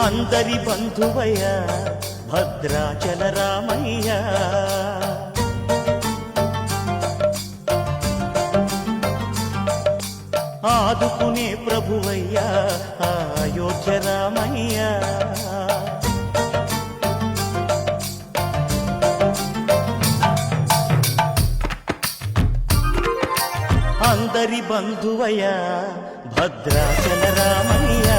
అందరి బంధువయ్య భద్రాచల రామయ్య. ఆదుకునే ప్రభువయ్య అయోధ్య రామయ్య. అందరి బంధువయ్య భద్రాచల రామయ్య.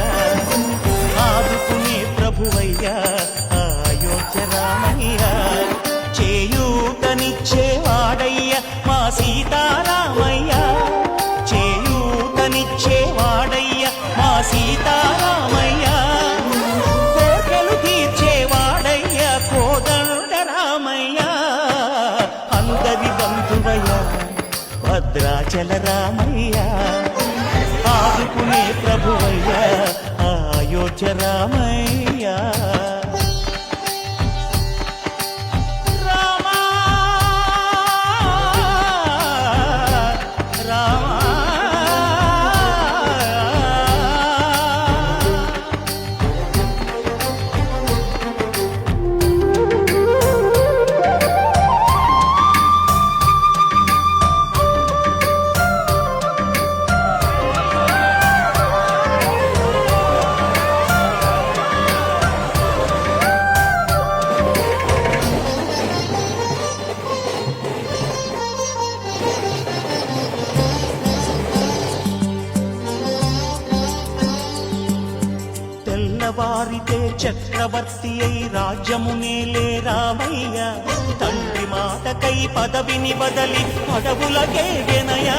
ఆదుకునే ప్రభువయ్య అయోధ్య రామయ్య. చేయూతనిచ్చేవాడయ్య మా సీతారామయ్య. చేయూతనిచ్చేవాడయ్య మా సీతారామయ్య. కోటలు తీర్చేవాడయ్య కోదండ రామయ్య. అందరి బంధువయ్య భద్రాచల రామయ్య. ఆదుకునే ప్రభువయ్య అయోధ్య రామయ్య. వారితే చక్రవర్తి అయి రాజ్యమునేలే రామయ్య. తండ్రి మాటకై పదవిని బదలి పదవులకేగెనయా.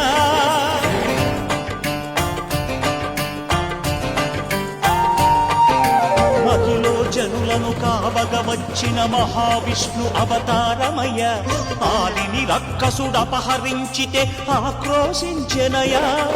మహిలో జనులను కావగ వచ్చిన మహావిష్ణు అవతారమయ్య. ఆలిని రక్కసుడపహరించితే ఆక్రోశించెనయా.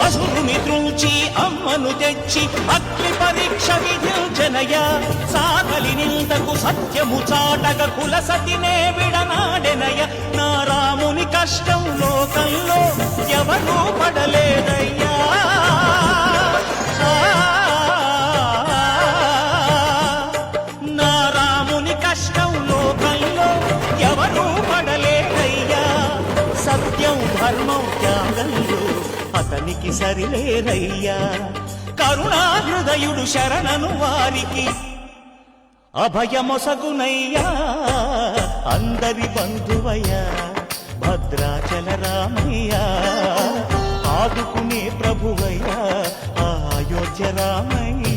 అసురుని త్రుంచి అమ్మను తెచ్చి అగ్ని పరీక్ష విధించెనయ. సాగలి నిందకు సత్యము చాటగ కుల సతినే విడనాడెనయ. నా రాముని కష్టం లోకంలో ఎవరూ పడలేదయ్యా. నా రాముని కష్టం లోకంలో ఎవరూ పడలేదయ్యా. సత్యం ధర్మం త్యాగంలో అతనికి సరిలేరయ్యా. కరుణాహృదయుడు శరణను వారికి అభయమొసగునయ్యా. అందరి బంధువయ్య భద్రాచల రామయ్య. ఆదుకునే ప్రభువయ్య అయోధ్య రామయ్య.